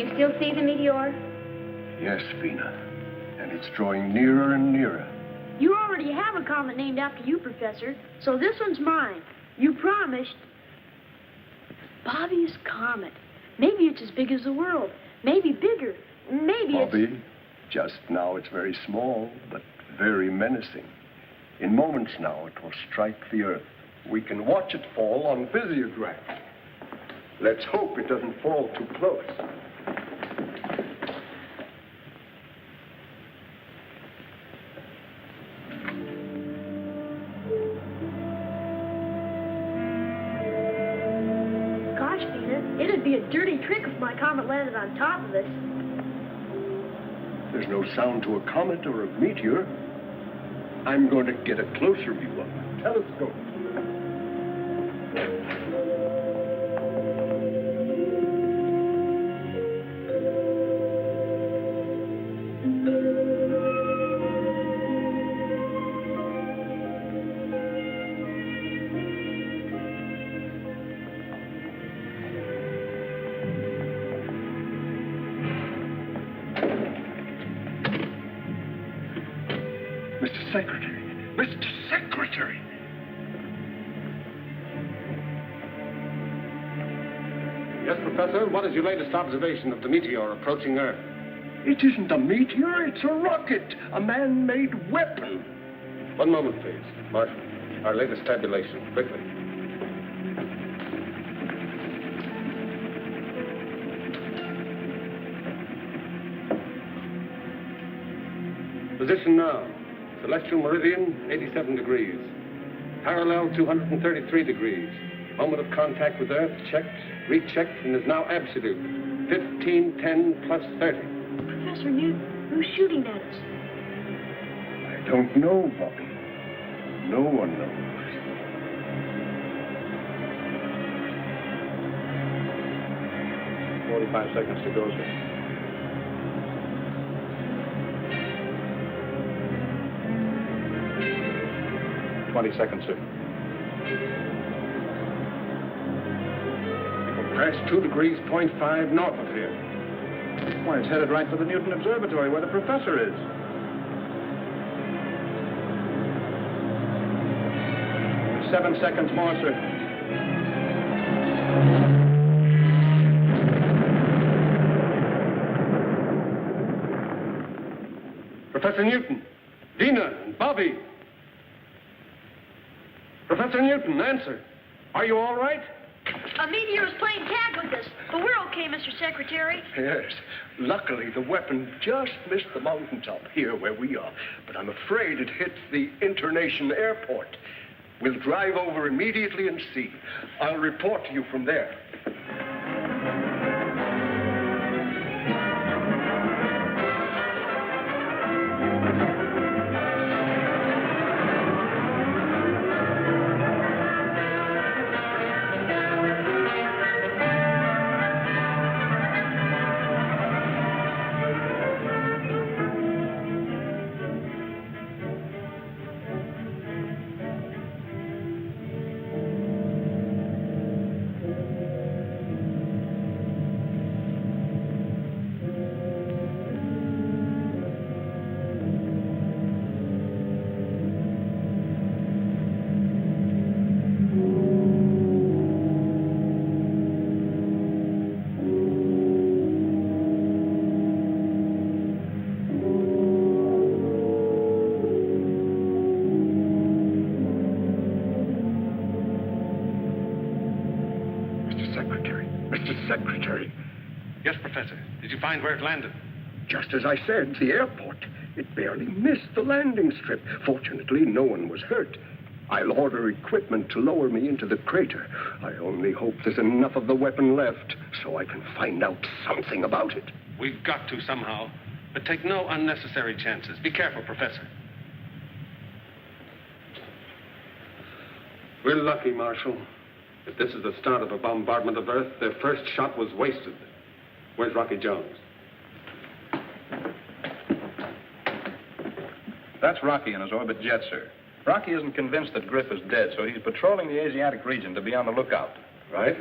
you still see the meteor? Yes, Vena. And it's drawing nearer and nearer. You already have a comet named after you, Professor, so this one's mine. You promised. Bobby's comet. Maybe it's as big as the world. Maybe bigger. Maybe Bobby, just now it's very small, but very menacing. In moments now, it will strike the Earth. We can watch it fall on visiograph. Let's hope it doesn't fall too close. Gosh, Vena, it'd be a dirty trick if my comet landed on top of us. There's no sound to a comet or a meteor. I'm going to get a closer view of the telescope. Mr. Secretary! Mr. Secretary! Yes, Professor, what is your latest observation of the meteor approaching Earth? It isn't a meteor, it's a rocket, a man-made weapon. One moment, please. Marshal, our latest tabulation, quickly. Position now. Celestial meridian, 87 degrees. Parallel, 233 degrees. Moment of contact with Earth, checked, rechecked, and is now absolute. 15, 10, plus 30. Professor Newton, who's shooting at us? I don't know, Bobby. No one knows. "45 seconds to go, sir." "20 seconds, sir." We'll pass 2 degrees, 0.5 north of here. Why, it's headed right for the Newton Observatory where the professor is. "7 seconds more, sir." Professor Newton, Vena, and Bobby. Professor Newton, answer. Are you all right? A meteor is playing tag with us, but we're okay, Mr. Secretary. Yes. Luckily, the weapon just missed the mountaintop here where we are. But I'm afraid it hit the internation airport. We'll drive over immediately and see. I'll report to you from there. Secretary. Yes, Professor. Did you find where it landed? Just as I said, the airport. It barely missed the landing strip. Fortunately, no one was hurt. I'll order equipment to lower me into the crater. I only hope there's enough of the weapon left so I can find out something about it. We've got to somehow, but take no unnecessary chances. Be careful, Professor. We're lucky, Marshal. If this is the start of a bombardment of Earth, their first shot was wasted. Where's Rocky Jones? That's Rocky in his orbit jet, sir. Rocky isn't convinced that Griff is dead, so he's patrolling the Asiatic region to be on the lookout. Right?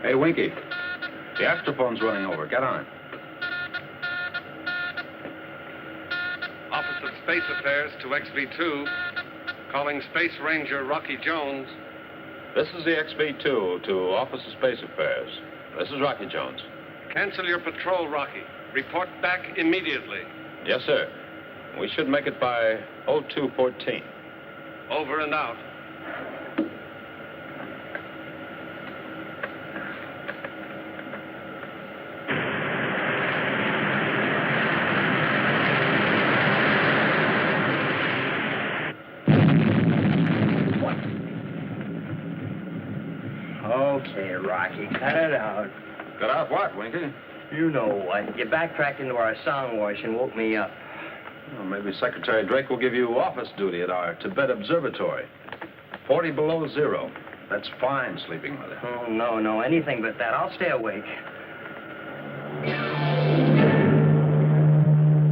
Hey, Winky. The astrophone's running over. Get on. Office of Space Affairs to XV2. Calling Space Ranger Rocky Jones. This is the XV2 to Office of Space Affairs. This is Rocky Jones. Cancel your patrol, Rocky. Report back immediately. Yes, sir. We should make it by 02:14. Over and out. Okay, Rocky, cut it out. Cut out what, Winky? You know what. You backtracked into our song wash and woke me up. Well, maybe Secretary Drake will give you office duty at our Tibet Observatory. 40 below zero. That's fine, sleeping mother. Oh, no, anything but that. I'll stay awake.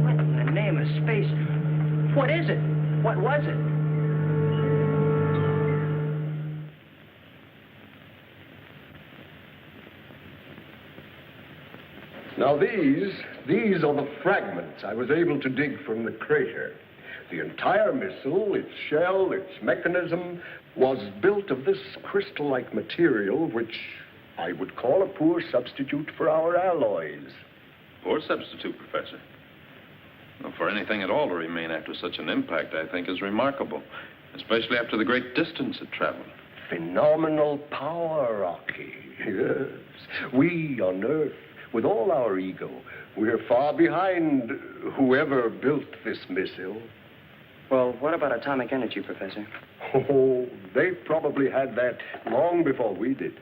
What in the name of space? What is it? What was it? Now these are the fragments I was able to dig from the crater. The entire missile, its shell, its mechanism, was built of this crystal-like material, which I would call a poor substitute for our alloys. Poor substitute, Professor. Well, for anything at all to remain after such an impact, I think, is remarkable, especially after the great distance it traveled. Phenomenal power, Rocky. Yes. We on Earth, with all our ego, we're far behind whoever built this missile. Well, what about atomic energy, Professor? Oh, they probably had that long before we did.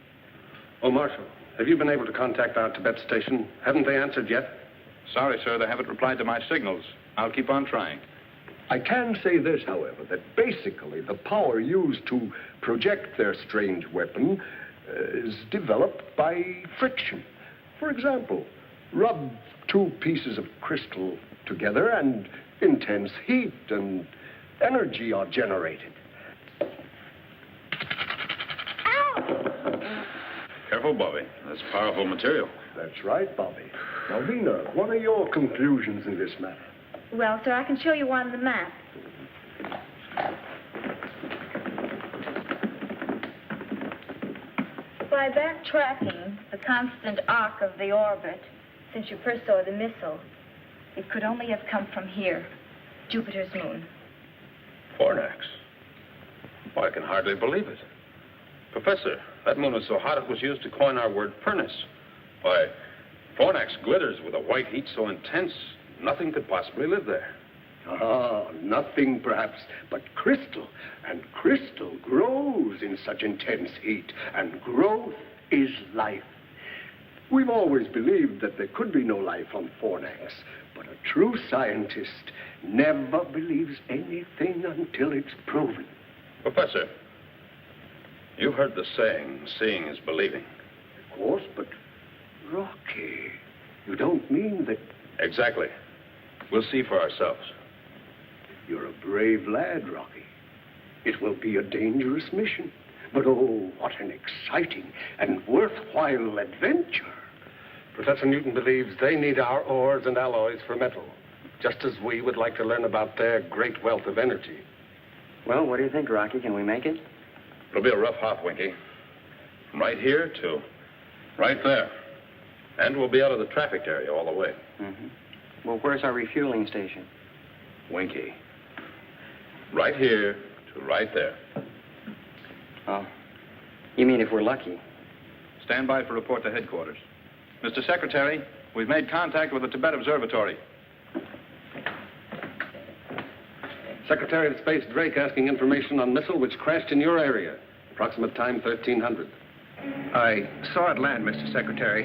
Oh, Marshal, have you been able to contact our Tibet station? Haven't they answered yet? Sorry, sir, they haven't replied to my signals. I'll keep on trying. I can say this, however, that basically the power used to project their strange weapon is developed by friction. For example, rub two pieces of crystal together and intense heat and energy are generated. Ow! Careful, Bobby. That's powerful material. That's right, Bobby. Now, Vena, what are your conclusions in this matter? Well, sir, I can show you on the map. By backtracking the constant arc of the orbit since you first saw the missile, it could only have come from here, Jupiter's moon. Fornax. Well, I can hardly believe it. Professor, that moon is so hot it was used to coin our word furnace. Why, Fornax glitters with a white heat so intense, nothing could possibly live there. Ah, nothing perhaps but crystal. And crystal grows in such intense heat. And growth is life. We've always believed that there could be no life on Fornax. But a true scientist never believes anything until it's proven. Professor, you've heard the saying, seeing is believing. Of course, but Rocky, you don't mean that... Exactly. We'll see for ourselves. You're a brave lad, Rocky. It will be a dangerous mission. But oh, what an exciting and worthwhile adventure. Professor Newton believes they need our ores and alloys for metal, just as we would like to learn about their great wealth of energy. Well, what do you think, Rocky? Can we make it? It'll be a rough hop, Winky. From right here to right there. And we'll be out of the traffic area all the way. Mm-hmm. Well, where's our refueling station? Winky. Right here to right there. Oh. You mean if we're lucky? Stand by for report to headquarters. Mr. Secretary, we've made contact with the Tibet Observatory. Secretary of Space Drake asking information on missile which crashed in your area. Approximate time 1300. I saw it land, Mr. Secretary,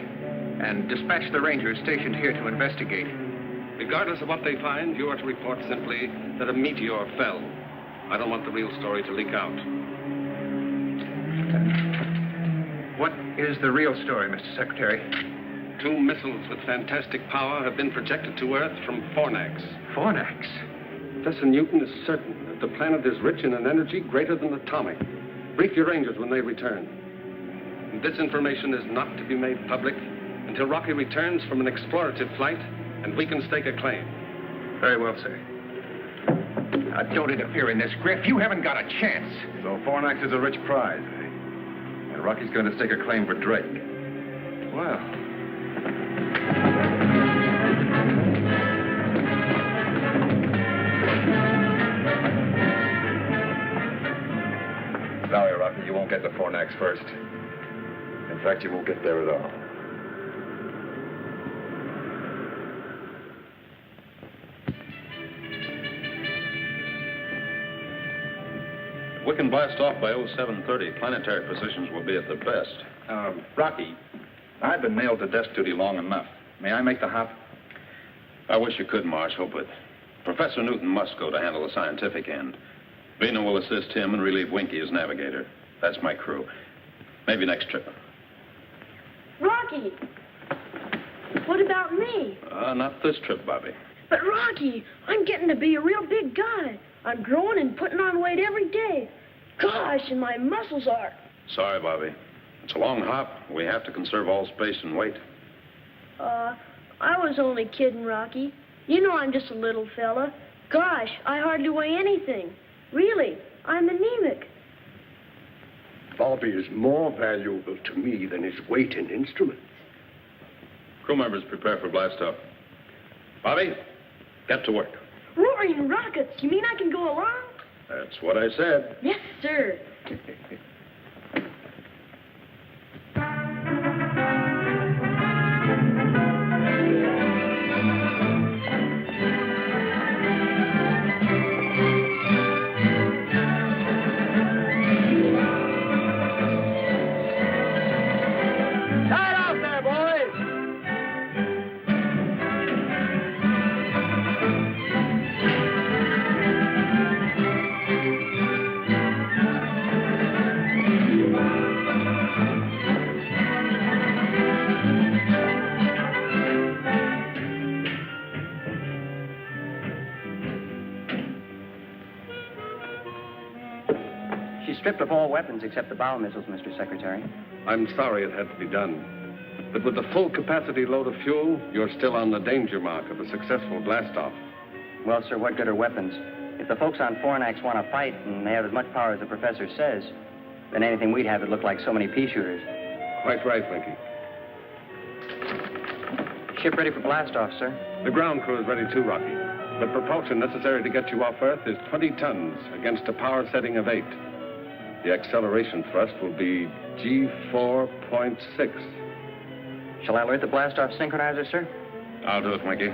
and dispatched the Rangers stationed here to investigate. Regardless of what they find, you are to report simply that a meteor fell. I don't want the real story to leak out. What is the real story, Mr. Secretary? 2 missiles with fantastic power have been projected to Earth from Fornax. Fornax? Professor Newton is certain that the planet is rich in an energy greater than atomic. Brief your Rangers when they return. This information is not to be made public until Rocky returns from an explorative flight and we can stake a claim. Very well, sir. Now, don't interfere in this, Griff. You haven't got a chance. So Fornax is a rich prize, eh? And Rocky's going to stake a claim for Drake. Well. Sorry, Rocky, you won't get to Fornax first. In fact, you won't get there at all. If we can blast off by 0730, planetary positions will be at their best. Rocky, I've been nailed to desk duty long enough. May I make the hop? I wish you could, Marshal, but Professor Newton must go to handle the scientific end. Vena will assist him and relieve Winky as navigator. That's my crew. Maybe next trip. Rocky! What about me? Not this trip, Bobby. But Rocky, I'm getting to be a real big guy. I'm growing and putting on weight every day. Gosh, and my muscles are. Sorry, Bobby. It's a long hop. We have to conserve all space and weight. I was only kidding, Rocky. You know I'm just a little fella. Gosh, I hardly weigh anything. Really, I'm anemic. Bobby is more valuable to me than his weight and instruments. Crew members prepare for blast-off. Bobby, get to work. Roaring rockets, you mean I can go along? That's what I said. Yes, sir. Stripped of all weapons except the bow missiles, Mr. Secretary. I'm sorry it had to be done. But with the full capacity load of fuel, you're still on the danger mark of a successful blast-off. Well, sir, what good are weapons? If the folks on Fornax want to fight and they have as much power as the professor says, then anything we'd have would look like so many pea shooters. Quite right, Winky. Ship ready for blast-off, sir. The ground crew is ready too, Rocky. The propulsion necessary to get you off Earth is 20 tons against a power setting of 8. The acceleration thrust will be G4.6. Shall I alert the blast-off synchronizer, sir? I'll do it, Winky.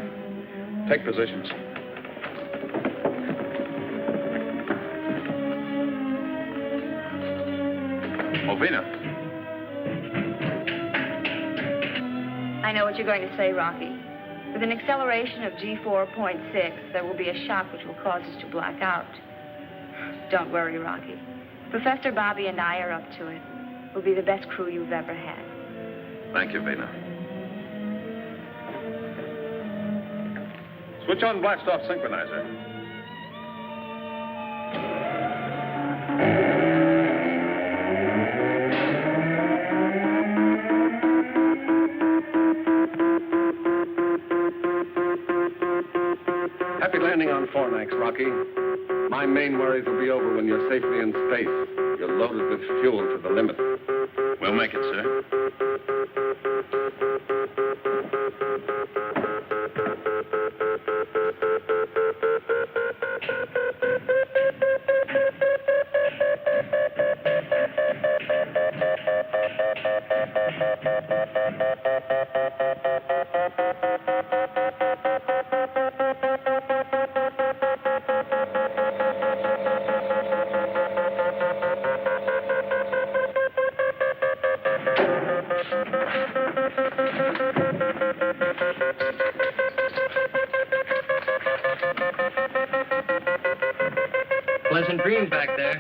Take positions. Oh, Vena. I know what you're going to say, Rocky. With an acceleration of G4.6, there will be a shock which will cause us to black out. Don't worry, Rocky. Professor Bobby and I are up to it. We'll be the best crew you've ever had. Thank you, Vena. Switch on blast-off synchronizer. Happy landing on Fornax, Rocky. My main worries will be over when you're safely in space. You're loaded with fuel to the limit. We'll make it, sir. Pleasant dreams back there.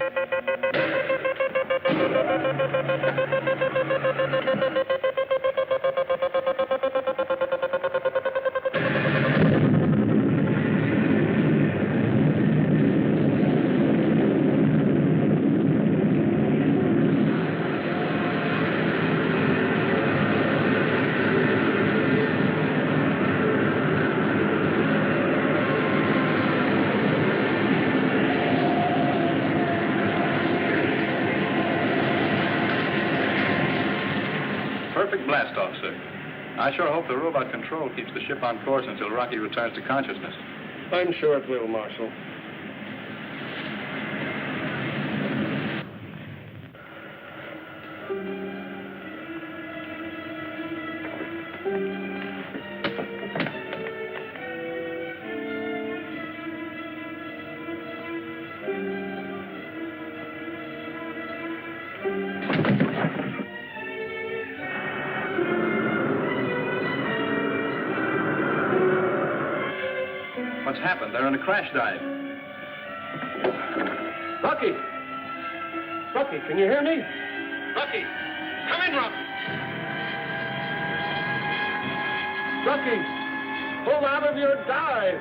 perfect blast-off, sir. I sure hope the robot control keeps the ship on course until Rocky returns to consciousness. I'm sure it will, Marshal. What's happened? They're in a crash dive. Rocky! Rocky, can you hear me? Rocky! Come in, Rocky! Rocky! Pull out of your dive!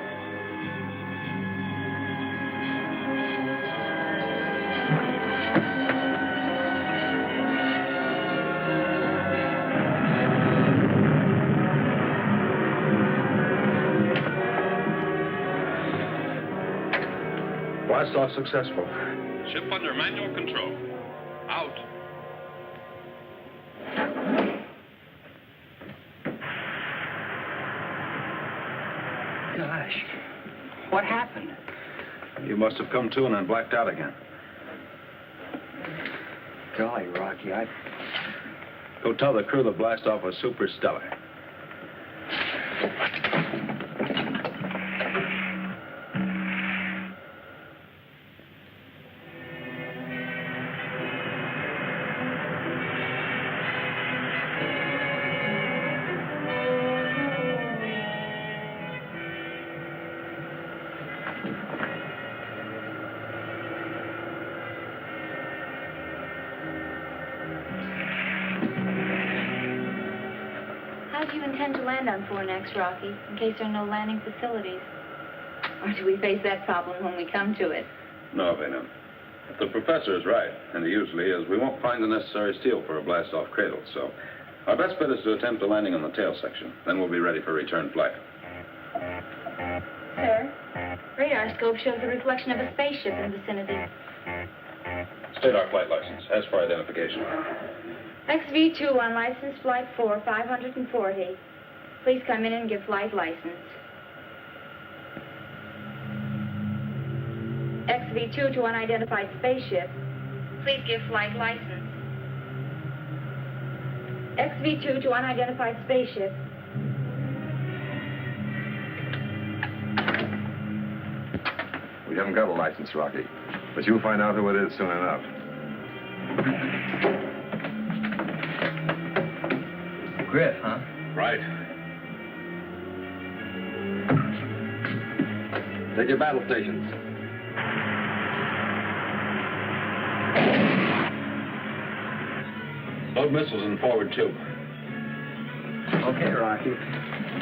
Blast off successful. Ship under manual control. Out. Gosh, what happened? You must have come to and then blacked out again. Golly, Rocky, Go tell the crew the blast-off was super stellar. How do you intend to land on Fornax, Rocky, in case there are no landing facilities? Or do we face that problem when we come to it? No, Vena. If the professor is right, and he usually is, we won't find the necessary steel for a blast-off cradle, so our best bet is to attempt a landing on the tail section. Then we'll be ready for return flight. Sir, radar scope shows the reflection of a spaceship in the vicinity. State our flight license. As for identification. XV2 on license flight 4, 540. Please come in and give flight license. XV2 to unidentified spaceship. Please give flight license. XV2 to unidentified spaceship. We haven't got a license, Rocky. But you'll find out who it is soon enough. Griff, huh? Right. Take your battle stations. Load missiles in forward tube. Okay, Rocky.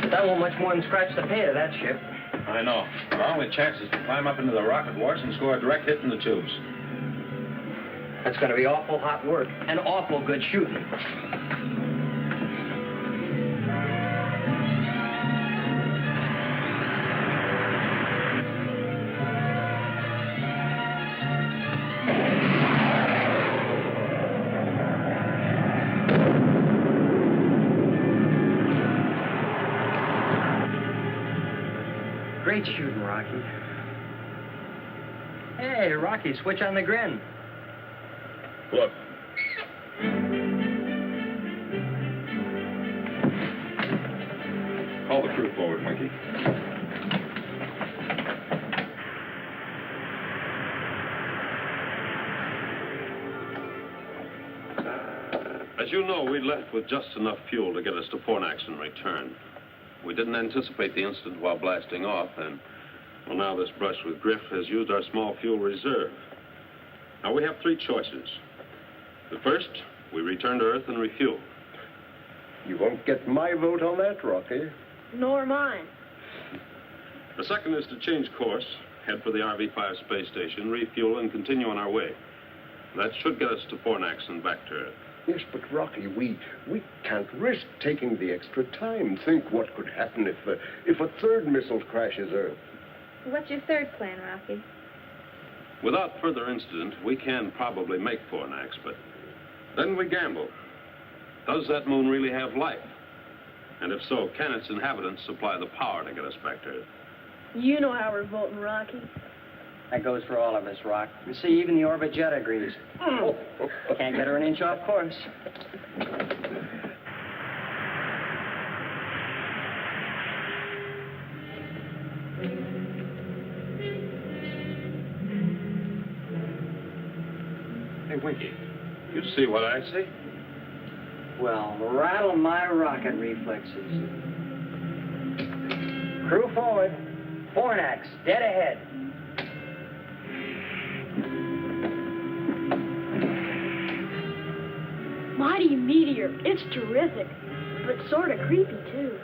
But that won't much more than scratch the pay of that ship. I know. Our only chance is to climb up into the rocket wars and score a direct hit in the tubes. That's going to be awful hot work and awful good shooting. Great shooting, Rocky. Hey, Rocky, switch on the grin. Look. Call the crew forward, Mikey. As you know, we left with just enough fuel to get us to Fornax and return. We didn't anticipate the incident while blasting off, and, well, now this brush with Griff has used our small fuel reserve. Now, we have three choices. The first, we return to Earth and refuel. You won't get my vote on that, Rocky. Nor mine. The second is to change course, head for the RV-5 space station, refuel, and continue on our way. That should get us to Fornax and back to Earth. Yes, but Rocky, we can't risk taking the extra time. Think what could happen if a third missile crashes Earth. What's your third plan, Rocky? Without further incident, we can probably make Fornax, but then we gamble. Does that moon really have life? And if so, can its inhabitants supply the power to get us back to it? You know how we're voting, Rocky. That goes for all of us, Rock. You see, even the orbit jet agrees. Can't get her an inch off course. Hey, Winky, you see what I see? Well, rattle my rocket reflexes. Crew forward. Fornax, dead ahead. Mighty meteor. It's terrific, but sort of creepy, too.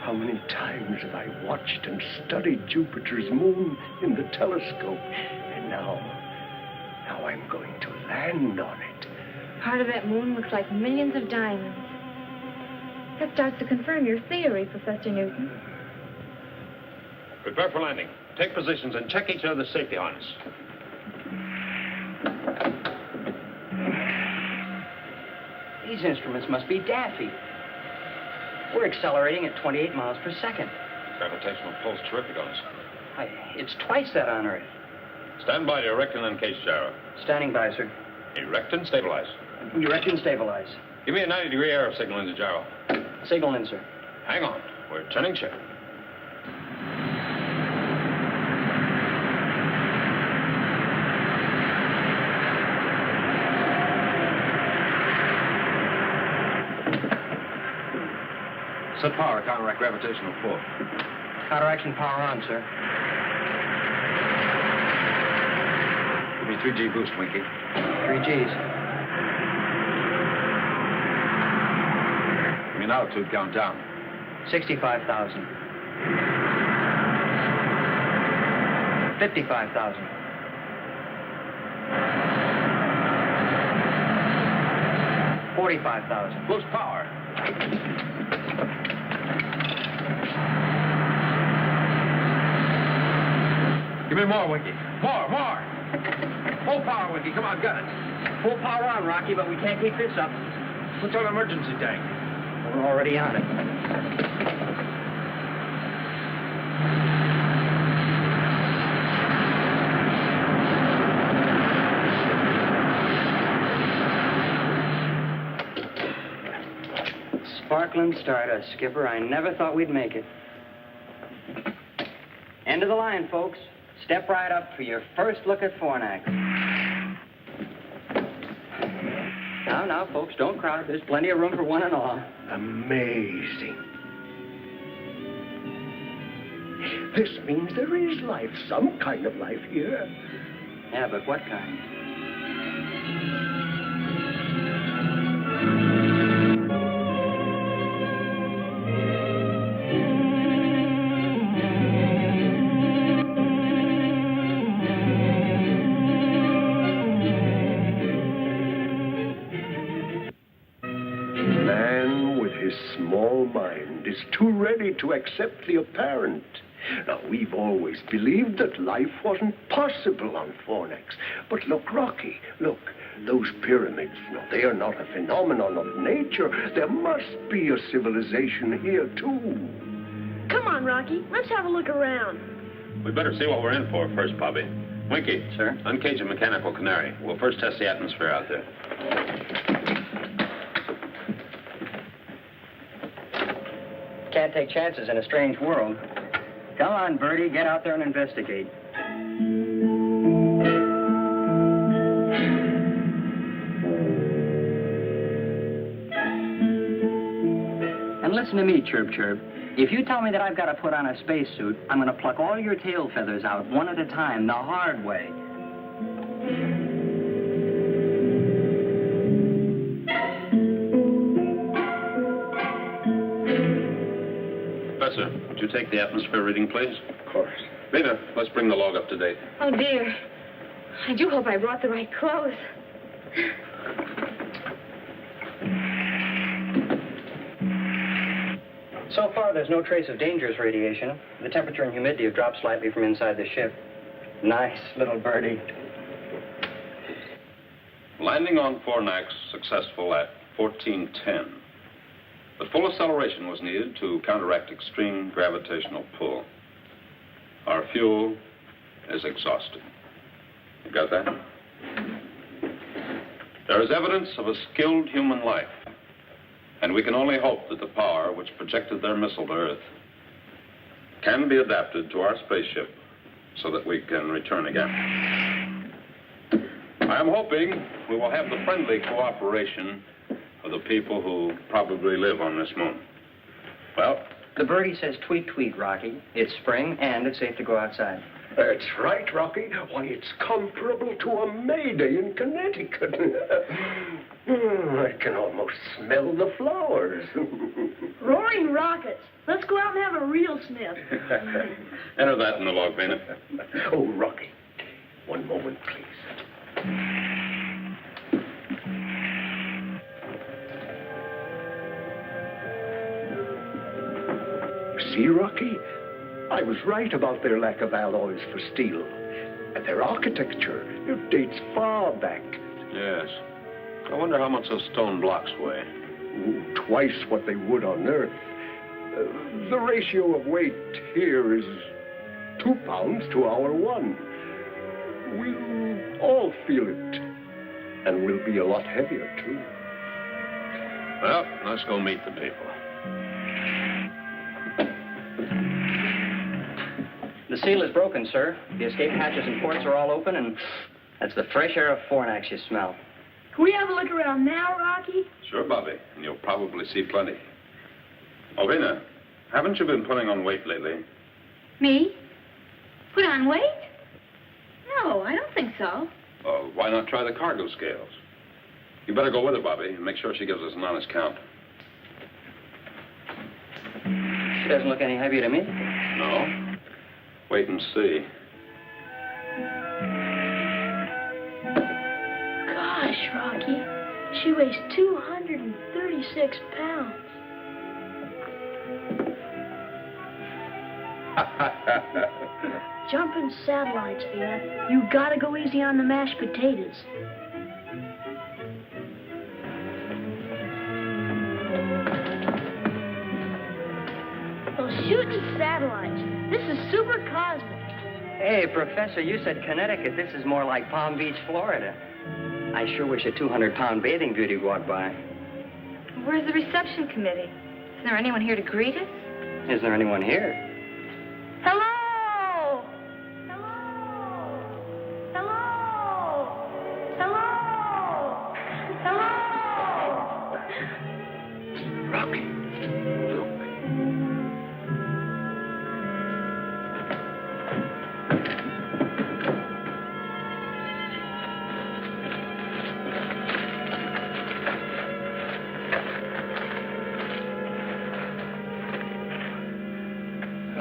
How many times have I watched and studied Jupiter's moon in the telescope? And now I'm going to land on it. Part of that moon looks like millions of diamonds. That starts to confirm your theory, Professor Newton. Prepare for landing. Take positions and check each other's safety harness. These instruments must be daffy. We're accelerating at 28 miles per second. Gravitational pull's terrific on us. It's twice that on Earth. Stand by to erect and uncase gyro. Standing by, sir. Erect and stabilize. Erect and stabilize. Give me a 90-degree arrow signal into gyro. Signal in, sir. Hang on. We're turning check. Set power, counteract gravitational pull. Counteraction power on, sir. Give me 3G boost, Winky. 3 Gs. Give me an altitude count down. 65,000. 55,000. 45,000. Boost power. Give me more, Winky. More. Full power, Winky. Come on, got it. Full power on, Rocky, but we can't keep this up. What's on emergency tank? We're already on it. Sparkling stardust, Skipper. I never thought we'd make it. End of the line, folks. Step right up for your first look at Fornax. Now, folks, don't crowd. There's plenty of room for one and all. Amazing. This means there is life, some kind of life here. Yeah, but what kind? Small mind is too ready to accept the apparent. Now, we've always believed that life wasn't possible on Fornax. But look, Rocky, look, those pyramids, no, they are not a phenomenon of nature. There must be a civilization here, too. Come on, Rocky. Let's have a look around. We better see what we're in for first, Bobby. Winky. Sir? Uncage a mechanical canary. We'll first test the atmosphere out there. Can't take chances in a strange world. Come on, Bertie, get out there and investigate. And listen to me, Chirp Chirp. If you tell me that I've got to put on a spacesuit, I'm going to pluck all your tail feathers out one at a time, the hard way. Professor, would you take the atmosphere reading, please? Of course. Vena, let's bring the log up to date. Oh, dear. I do hope I brought the right clothes. So far, there's no trace of dangerous radiation. The temperature and humidity have dropped slightly from inside the ship. Nice little birdie. Landing Landing on Fornax successful at 1410. But full acceleration was needed to counteract extreme gravitational pull. Our fuel is exhausted. You got that? There is evidence of a skilled human life, and we can only hope that the power which projected their missile to Earth can be adapted to our spaceship so that we can return again. I am hoping we will have the friendly cooperation of the people who probably live on this moon. Well? The birdie says tweet, tweet, Rocky. It's spring, and it's safe to go outside. That's right, Rocky. Why, it's comparable to a May Day in Connecticut. I can almost smell the flowers. Roaring rockets. Let's go out and have a real sniff. Enter that in the log, Vena. Oh, Rocky, one moment, please. See, Rocky? I was right about their lack of alloys for steel. And their architecture, it dates far back. Yes. I wonder how much those stone blocks weigh. Twice what they would on Earth. The ratio of weight here is 2 pounds to our 1. We'll all feel it. And we'll be a lot heavier, too. Well, let's go meet the people. The seal is broken, sir. The escape hatches and ports are all open, and that's the fresh air of Fornax you smell. Can we have a look around now, Rocky? Sure, Bobby, and you'll probably see plenty. Oh, Vena, haven't you been putting on weight lately? Me? Put on weight? No, I don't think so. Why not try the cargo scales? You better go with her, Bobby, and make sure she gives us an honest count. She doesn't look any heavier to me. No? Wait and see. Gosh, Rocky. She weighs 236 pounds. Jumping satellites, Vena. You gotta go easy on the mashed potatoes. Those shooting satellites. This is super cosmic. Hey, Professor, you said Connecticut. This is more like Palm Beach, Florida. I sure wish a 200-pound bathing beauty walked by. Where's the reception committee? Isn't there anyone here to greet us? Is there anyone here? Hello! Hello! Hello! Hello! Hello! Rocky, look.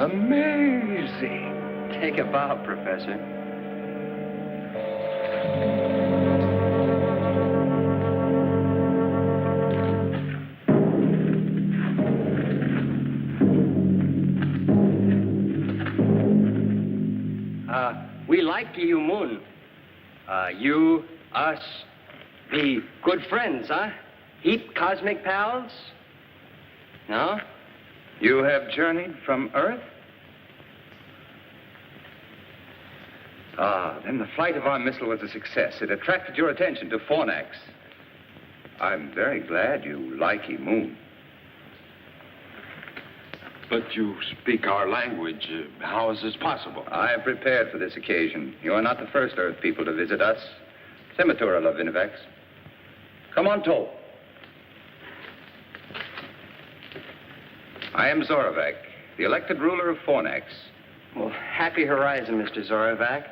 Amazing. Take a bow, Professor. We like you, Moon. You, us, be good friends, huh? Heap cosmic pals? No? You have journeyed from Earth? Ah, then the flight of our missile was a success. It attracted your attention to Fornax. I'm very glad you like Moon. But you speak our language. How is this possible? I have prepared for this occasion. You are not the first Earth people to visit us. Scimitar of Invaders. Come on, Toll. I am Zorovac, the elected ruler of Fornax. Well, happy horizon, Mr. Zorovac.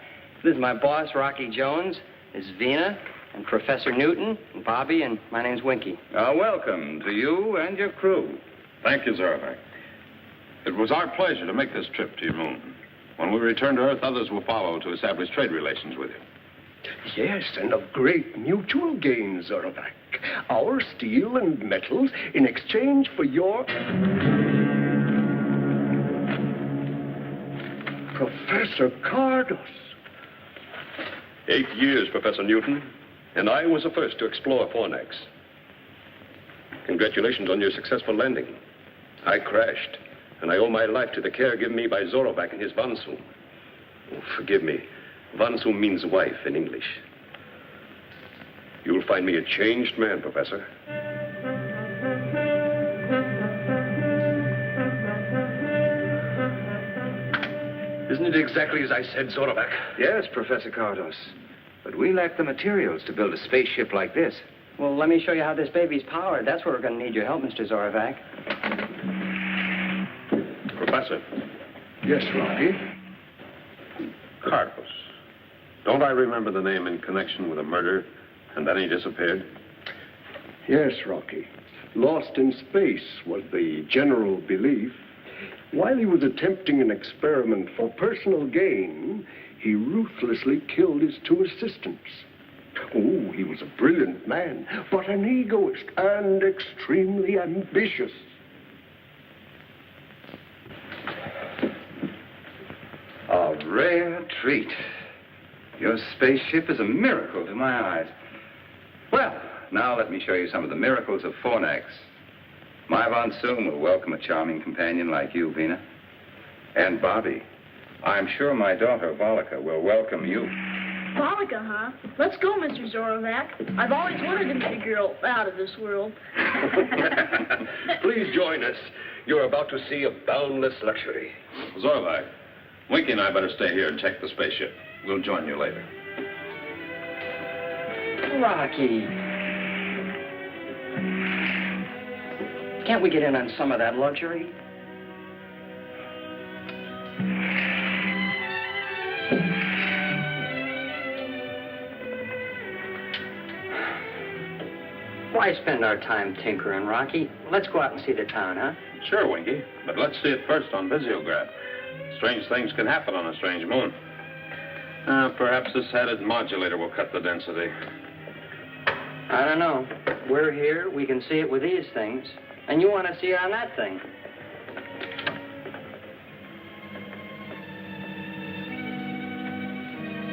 This is my boss, Rocky Jones. This is Vena, and Professor Newton, and Bobby, and my name's Winky. Welcome to you and your crew. Thank you, Zorovac. It was our pleasure to make this trip to your moon. When we return to Earth, others will follow to establish trade relations with you. Yes, and of great mutual gain, Zorovac. Our steel and metals in exchange for your... Professor Cardos. 8 years, Professor Newton. And I was the first to explore Fornax. Congratulations on your successful landing. I crashed, and I owe my life to the care given me by Zorovac and his Vansu. Oh, forgive me. Vansu means wife in English. You'll find me a changed man, Professor. Isn't it exactly as I said, Zorovac? Yes, Professor Cardos. But we lack the materials to build a spaceship like this. Well, let me show you how this baby's powered. That's where we're going to need your help, Mr. Zorovac. Professor. Yes, Rocky? Cardos. Don't I remember the name in connection with a murder, and then he disappeared? Yes, Rocky. Lost in space was the general belief. While he was attempting an experiment for personal gain, he ruthlessly killed his 2 assistants. Oh, he was a brilliant man, but an egoist and extremely ambitious. A rare treat. Your spaceship is a miracle to my eyes. Well, now let me show you some of the miracles of Fornax. My Von Soon will welcome a charming companion like you, Vena. And Bobby, I'm sure my daughter, Volika, will welcome you. Volika, huh? Let's go, Mr. Zorovac. I've always wanted to meet a girl out of this world. Please join us. You're about to see a boundless luxury. Zorovac, Winky and I better stay here and check the spaceship. We'll join you later. Rocky. Can't we get in on some of that luxury? Why spend our time tinkering, Rocky? Let's go out and see the town, huh? Sure, Winky, but let's see it first on Visiograph. Strange things can happen on a strange moon. Perhaps this headed modulator will cut the density. I don't know. We're here. We can see it with these things. And you want to see it on that thing.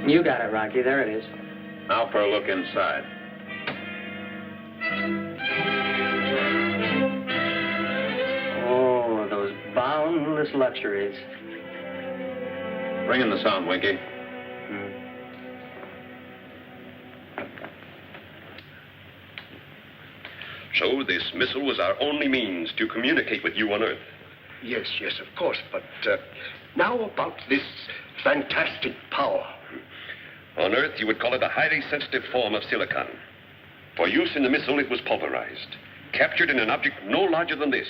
You got it, Rocky. There it is. Now for a look inside. Oh, those boundless luxuries. Bring in the sound, Winky. So this missile was our only means to communicate with you on Earth. Yes, of course, but now about this fantastic power. On Earth, you would call it a highly sensitive form of silicon. For use in the missile, it was pulverized, captured in an object no larger than this.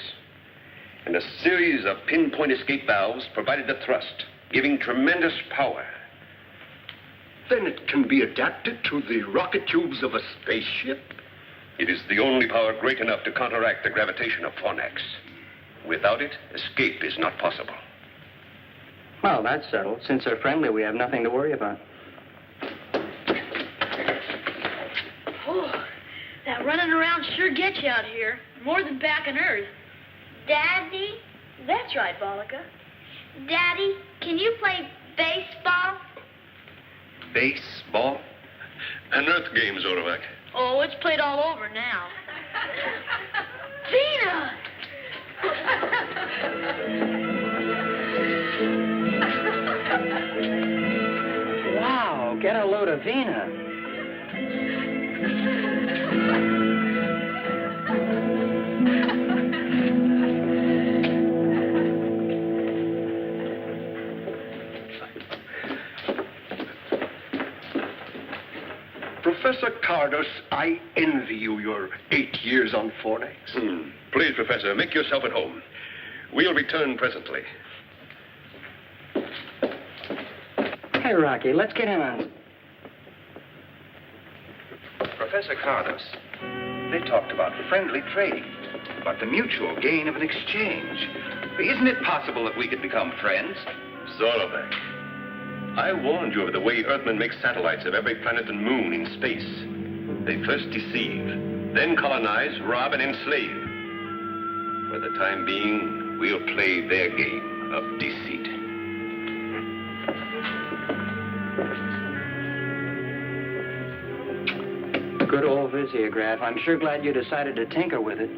And a series of pinpoint escape valves provided the thrust, giving tremendous power. Then it can be adapted to the rocket tubes of a spaceship? It is the only power great enough to counteract the gravitation of Fornax. Without it, escape is not possible. Well, that's settled. Since they're friendly, we have nothing to worry about. Oh, that running around sure gets you out here. More than back on Earth. Daddy? That's right, Volika. Daddy, can you play baseball? Baseball? An Earth game, Zorovac. Oh, it's played all over now. Vena! Wow, get a load of Vena. Professor Cardos, I envy you your 8 years on Fornax. Please, Professor, make yourself at home. We'll return presently. Hey, Rocky, let's get in on it. Professor Cardos, they talked about friendly trading, about the mutual gain of an exchange. Isn't it possible that we could become friends? Zorovac, I warned you of the way Earthmen make satellites of every planet and moon in space. They first deceive, then colonize, rob, and enslave. For the time being, we'll play their game of deceit. visiograph. I'm sure glad you decided to tinker with it.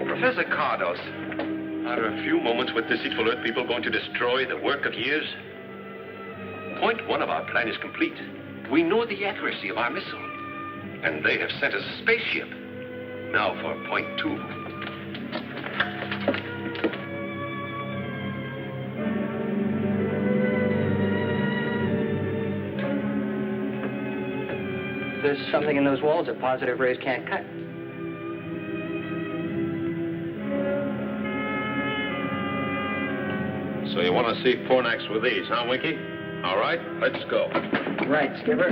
Professor Cardos, Are a few moments with deceitful Earth people going to destroy the work of years? Point 1 of our plan is complete. We know the accuracy of our missile. And they have sent us a spaceship. Now for point 2. There's something in those walls that positive rays can't cut. So you want to see Fornax with these, huh, Winky? All right, let's go. Right, Skipper.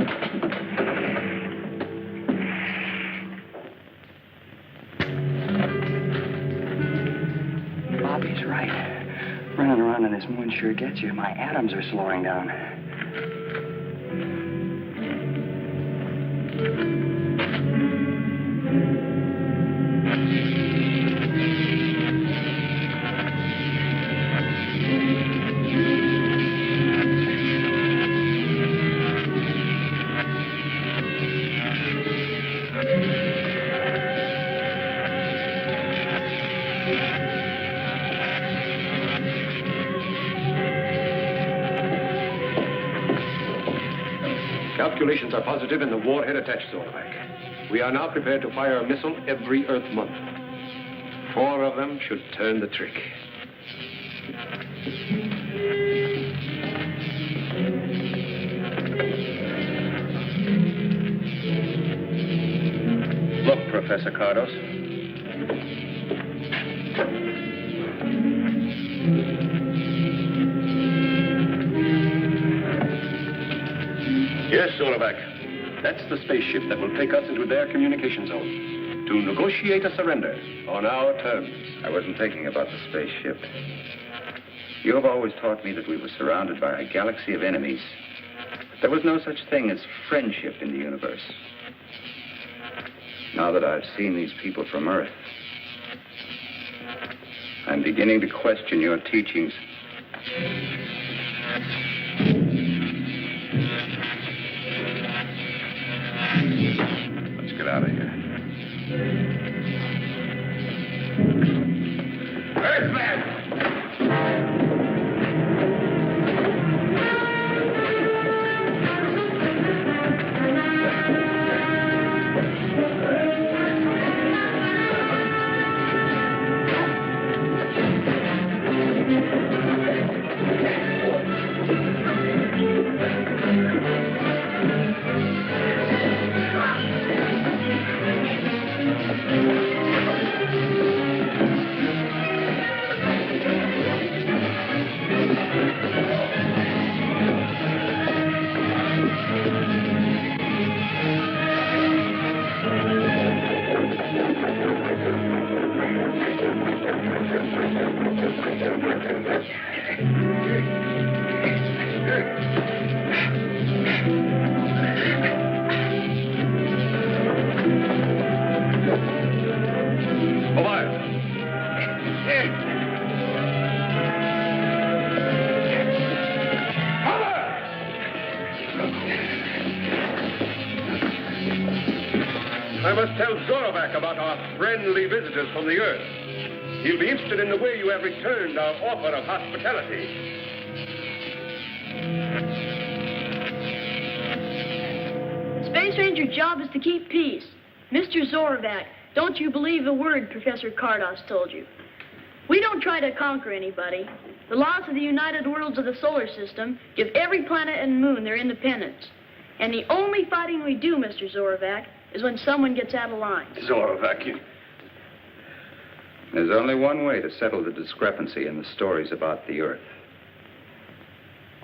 Bobby's right. Running around in this moon sure gets you. My atoms are slowing down. Calculations are positive in the warhead attached, Zorvac. We are now prepared to fire a missile every Earth month. 4 of them should turn the trick. Look, Professor Cardos. Yes, Solovac. That's the spaceship that will take us into their communication zone to negotiate a surrender on our terms. I wasn't thinking about the spaceship. You have always taught me that we were surrounded by a galaxy of enemies. There was no such thing as friendship in the universe. Now that I've seen these people from Earth, I'm beginning to question your teachings. Let's get out of here. Earthman! I must tell Zorovac about our friendly visitors from the Earth. He'll be interested in the way you have returned our offer of hospitality. Space Ranger's job is to keep peace. Mr. Zorovac, don't you believe a word Professor Cardos told you. We don't try to conquer anybody. The laws of the United Worlds of the solar system give every planet and moon their independence. And the only fighting we do, Mr. Zorovac, is when someone gets out of line. Zorovac, you... There's only one way to settle the discrepancy in the stories about the Earth.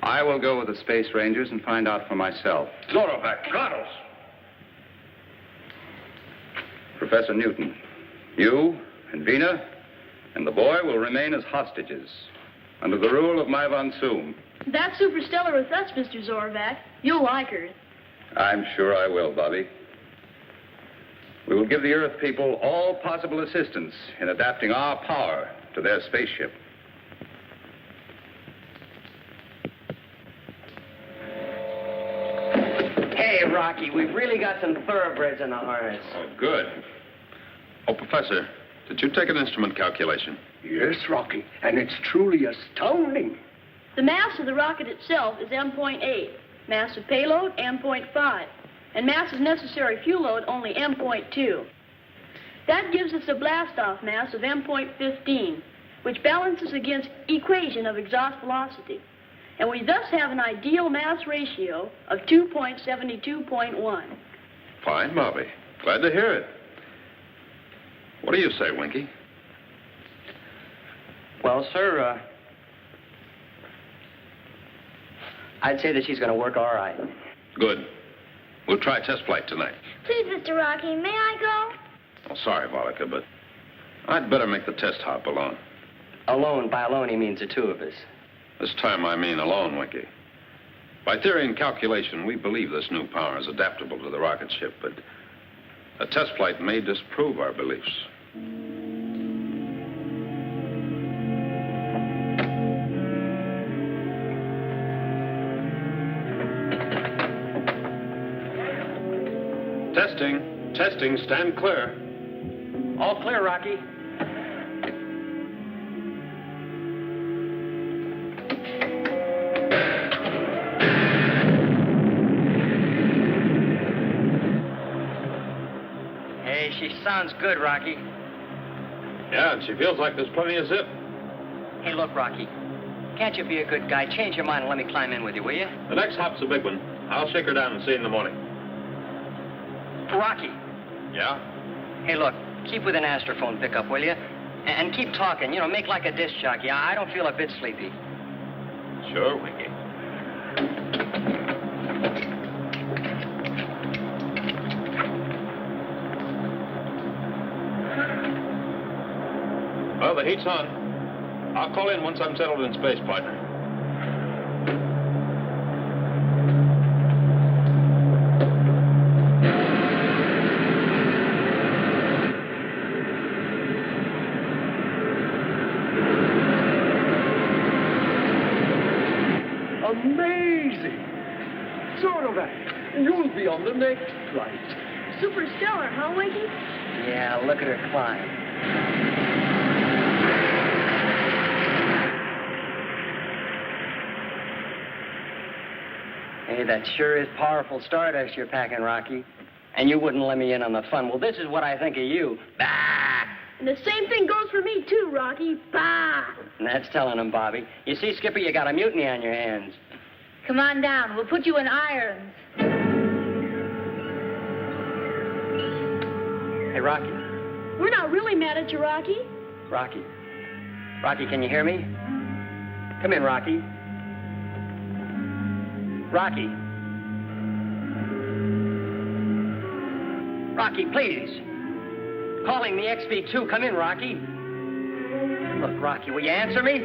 I will go with the Space Rangers and find out for myself. Zorovac, Cardos! Professor Newton, you and Vena and the boy will remain as hostages under the rule of my Von Soom. That's superstellar with us, Mr. Zorovac. You'll like her. I'm sure I will, Bobby. We will give the Earth people all possible assistance in adapting our power to their spaceship. Hey, Rocky, We've really got some thoroughbreds in the harness. Oh, good. Oh, Professor, did you take an instrument calculation? Yes, Rocky, and it's truly astounding. The mass of the rocket itself is M.8, mass of payload M.5, and mass of necessary fuel load only M.2. That gives us a blast-off mass of M.15, which balances against equation of exhaust velocity. And we thus have an ideal mass ratio of 2.72.1. Fine, Bobby. Glad to hear it. What do you say, Winky? Well, sir, I'd say that she's going to work all right. Good. We'll try test flight tonight. Please, Mr. Rocky, may I go? Oh, sorry, Volika, but I'd better make the test hop alone. Alone. By alone, he means the two of us. This time I mean alone, Winky. By theory and calculation, we believe this new power is adaptable to the rocket ship, but a test flight may disprove our beliefs. Testing. Testing. Stand clear. All clear, Rocky. Hey, she sounds good, Rocky. Yeah, and she feels like there's plenty of zip. Hey, look, Rocky. Can't you be a good guy? Change your mind and let me climb in with you, will you? The next hop's a big one. I'll shake her down and see you in the morning. Rocky. Yeah? Hey, look, keep with an astrophone pickup, will you? And keep talking. You know, make like a disc jockey. I don't feel a bit sleepy. Sure, Winky. Well, the heat's on. I'll call in once I'm settled in space, partner. Amazing! Zorovac, you'll be on the next flight. Superstellar, huh, Winky? Yeah, look at her climb. Hey, that sure is powerful stardust you're packing, Rocky. And you wouldn't let me in on the fun. Well, this is what I think of you. Bah! And the same thing goes for me, too, Rocky. Bah! And that's telling him, Bobby. You see, Skipper, you got a mutiny on your hands. Come on down. We'll put you in irons. Hey, Rocky. We're not really mad at you, Rocky. Rocky. Rocky, can you hear me? Come in, Rocky. Rocky. Rocky, please. Calling the XV2. Come in, Rocky. Look, Rocky, will you answer me?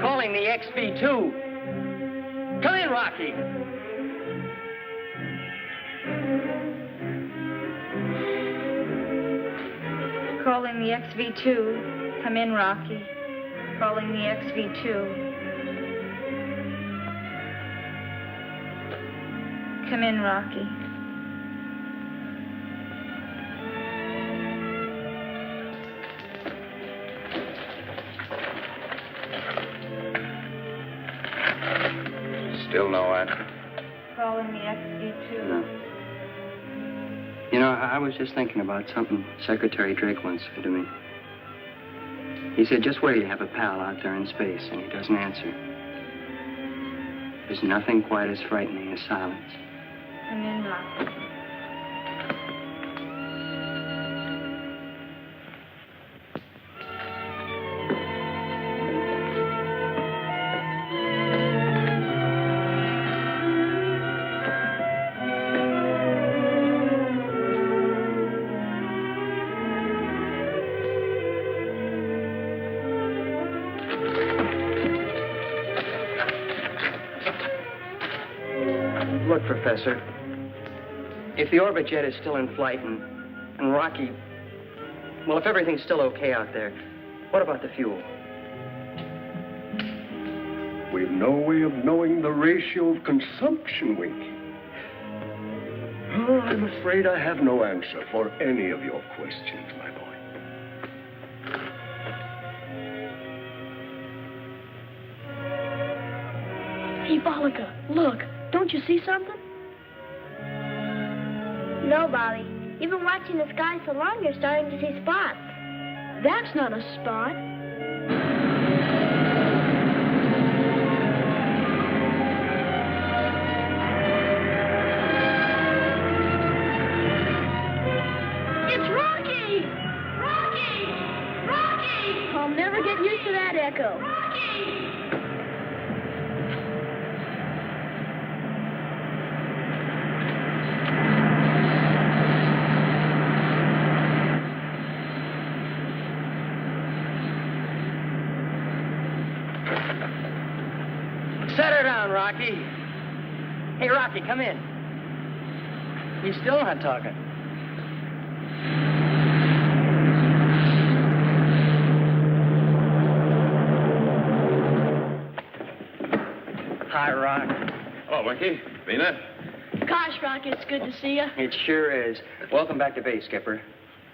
Calling the XV2. Come in, Rocky. Calling the XV2. Come in, Rocky. Calling the XV2. Come in, Rocky. Still no answer? Calling the XV2. No. You know, I was just thinking about something Secretary Drake once said to me. He said, just where you have a pal out there in space and he doesn't answer. There's nothing quite as frightening as silence. Come in, Rocky. Look, Professor, if the orbit jet is still in flight and Rocky, well, if everything's still okay out there, what about the fuel? We've no way of knowing the ratio of consumption, Winky. Oh, I'm afraid I have no answer for any of your questions, my boy. Hey, Bollica, look. Don't you see something? No, Bobby. You've been watching the sky so long, you're starting to see spots. That's not a spot. It's Rocky! Rocky! Rocky! I'll never get used to that echo. Rocky! Set her down, Rocky. Hey, Rocky, come in. You still not talking. Hi, Rock. Hello, Winky. Vena? Gosh, Rocky, it's good to see you. It sure is. Welcome back to base, Skipper.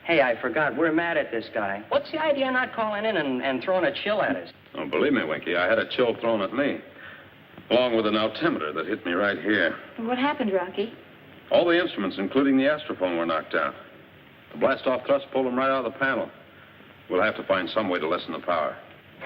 Hey, I forgot. We're mad at this guy. What's the idea of not calling in and throwing a chill at us? Oh, believe me, Winky, I had a chill thrown at me, along with an altimeter that hit me right here. What happened, Rocky? All the instruments, including the astrophone, were knocked out. The blast-off thrust pulled them right out of the panel. We'll have to find some way to lessen the power.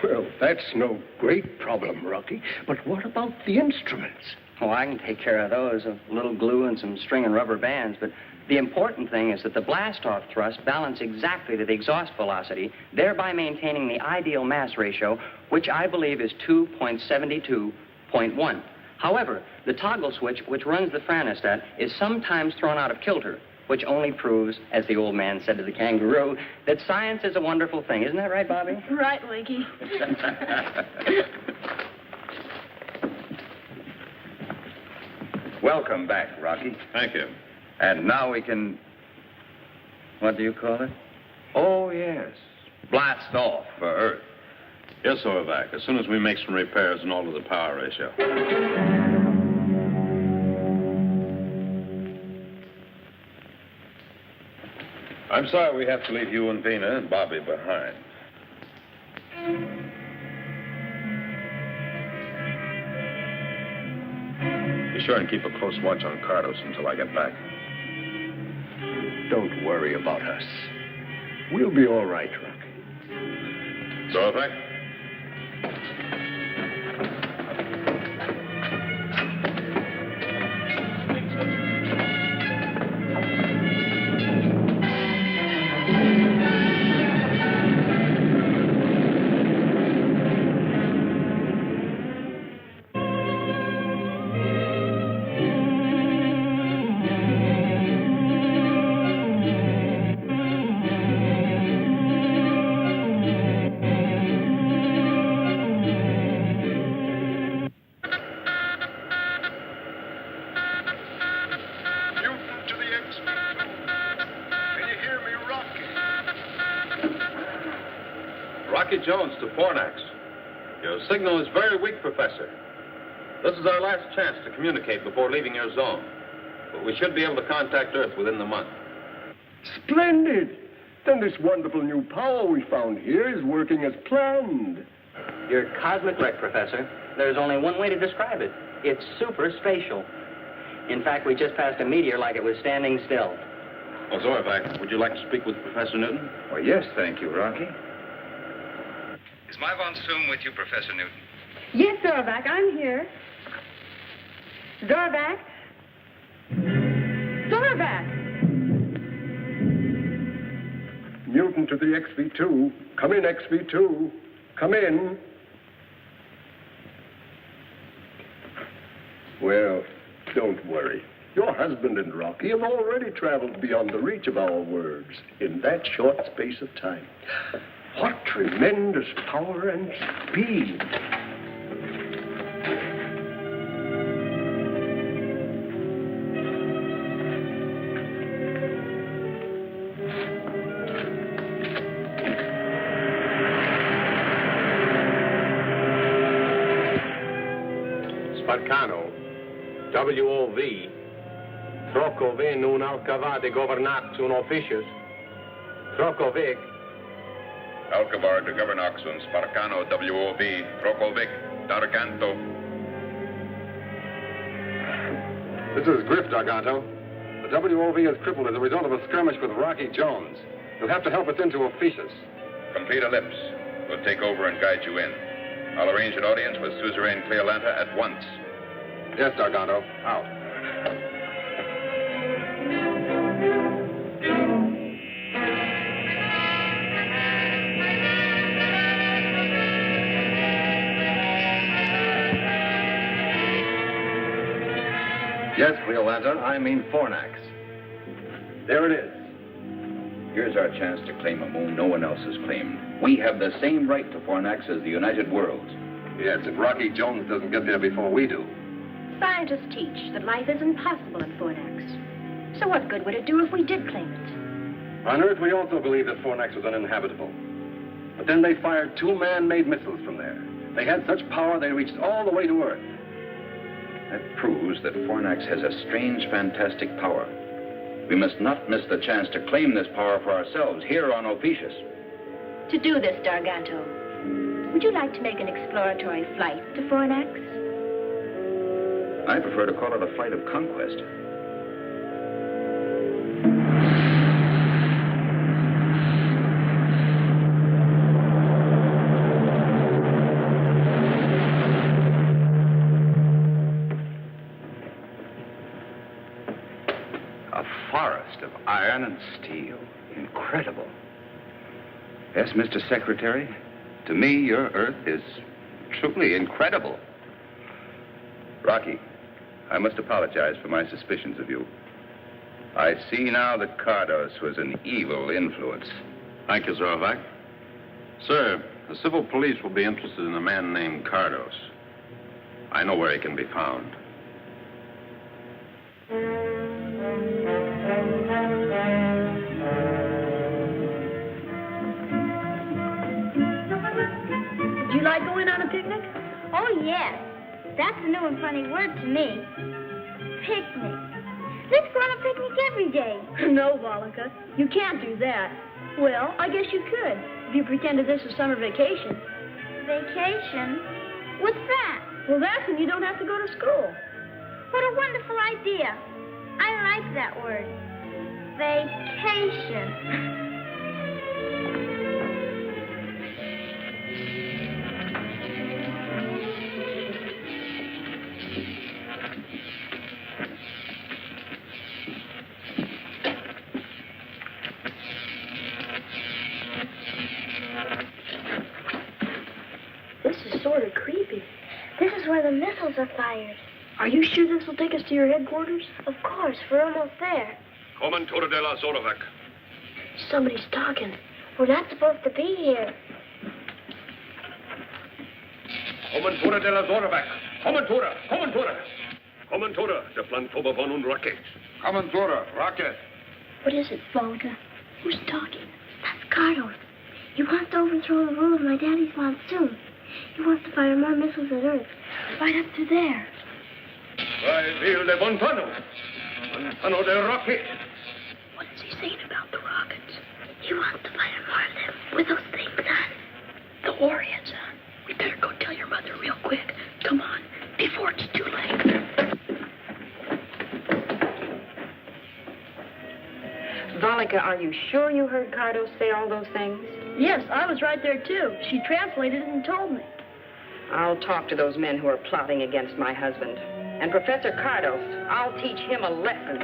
Well, that's no great problem, Rocky. But what about the instruments? Oh, I can take care of those. A little glue and some string and rubber bands. But the important thing is that the blast-off thrust balance exactly to the exhaust velocity, thereby maintaining the ideal mass ratio, which I believe is 2.72.1. However, the toggle switch, which runs the franostat, is sometimes thrown out of kilter, which only proves, as the old man said to the kangaroo, that science is a wonderful thing. Isn't that right, Bobby? Right, Winky. Welcome back, Rocky. Thank you. And now we can... What do you call it? Oh, yes. Blast off for Earth. Yes, Overback, as soon as we make some repairs and alter the power ratio. I'm sorry we have to leave you and Vena and Bobby behind. Be sure and keep a close watch on Cardos until I get back. Don't worry about us. We'll be all right, Rocky. So, Overback? Jones to Fornax. Your signal is very weak, Professor. This is our last chance to communicate before leaving your zone. But we should be able to contact Earth within the month. Splendid! Then this wonderful new power we found here is working as planned. You're cosmic right, Professor. There's only one way to describe it. It's super spatial. In fact, we just passed a meteor like it was standing still. Oh, Zorvac, would you like to speak with Professor Newton? Oh, yes, thank you, Rocky. Is my von Soom with you, Professor Newton? Yes, Zorvac, I'm here. Zorvac? Zorvac! Newton to the XV2. Come in, XV2. Come in. Well, don't worry. Your husband and Rocky have already traveled beyond the reach of our words in that short space of time. What tremendous power and speed. Sparcano, WOV, Trocovi nun alcavade governax un officius. Trocovic. Alcavar de governax un sparcano WOV. Trocovic. Darganto. This is Griff, Darganto. The WOV is crippled as a result of a skirmish with Rocky Jones. You'll have to help us into Officius. Complete ellipse. We'll take over and guide you in. I'll arrange an audience with Suzerain Cleolanta at once. Yes, Darganto. Out. Yes, Cleolanta, I mean Fornax. There it is. Here's our chance to claim a moon no one else has claimed. We have the same right to Fornax as the United Worlds. Yes, if Rocky Jones doesn't get there before we do. Scientists teach that life is impossible in Fornax. So what good would it do if we did claim it? On Earth, we also believe that Fornax was uninhabitable. But then they fired 2 man-made missiles from there. They had such power they reached all the way to Earth. That proves that Fornax has a strange, fantastic power. We must not miss the chance to claim this power for ourselves here on Opetius. To do this, Darganto, would you like to make an exploratory flight to Fornax? I prefer to call it a flight of conquest. A forest of iron and steel. Incredible. Yes, Mr. Secretary, to me, your Earth is truly incredible. Rocky, I must apologize for my suspicions of you. I see now that Cardos was an evil influence. Thank you, Zorovac. Sir, the civil police will be interested in a man named Cardos. I know where he can be found. Do you like going on a picnic? Oh, yes. That's a new and funny word to me. Picnic. Let's go on a picnic every day. No, Volika, you can't do that. Well, I guess you could, if you pretended this was summer vacation. Vacation? What's that? Well, that's when you don't have to go to school. What a wonderful idea. I like that word. Vacation. This is sort of creepy. This is where the missiles are fired. Are you sure this will take us to your headquarters? Of course, we're almost there. Commentura de la Zorovac. Somebody's talking. We're not supposed to be here. Commentura de la Zorovac. Commentura. Commentura de Plantoba von und Rocket. Commentura, Rocket. What is it, Volga? Who's talking? That's Cardos. He wants to overthrow the rule of my daddy's monsoon. He wants to fire more missiles at Earth. Right up to there. By Ville de Montano. Montano de Rocket. What is he saying about the rockets? He wants to fire more of them with those things on. The warheads on. We better go tell your mother real quick. Come on, before it's too late. Volika, are you sure you heard Cardos say all those things? Yes, I was right there, too. She translated it and told me. I'll talk to those men who are plotting against my husband. And Professor Cardos, I'll teach him a lesson.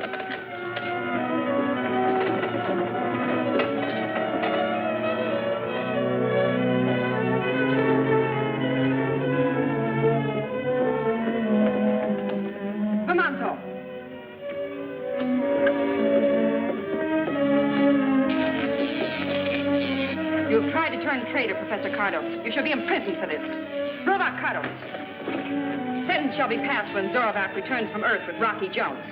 You've tried to turn traitor, Professor Cardos. You shall be imprisoned for this. Zorovac Cardos. Sentence shall be passed when Zorovac returns from Earth with Rocky Jones.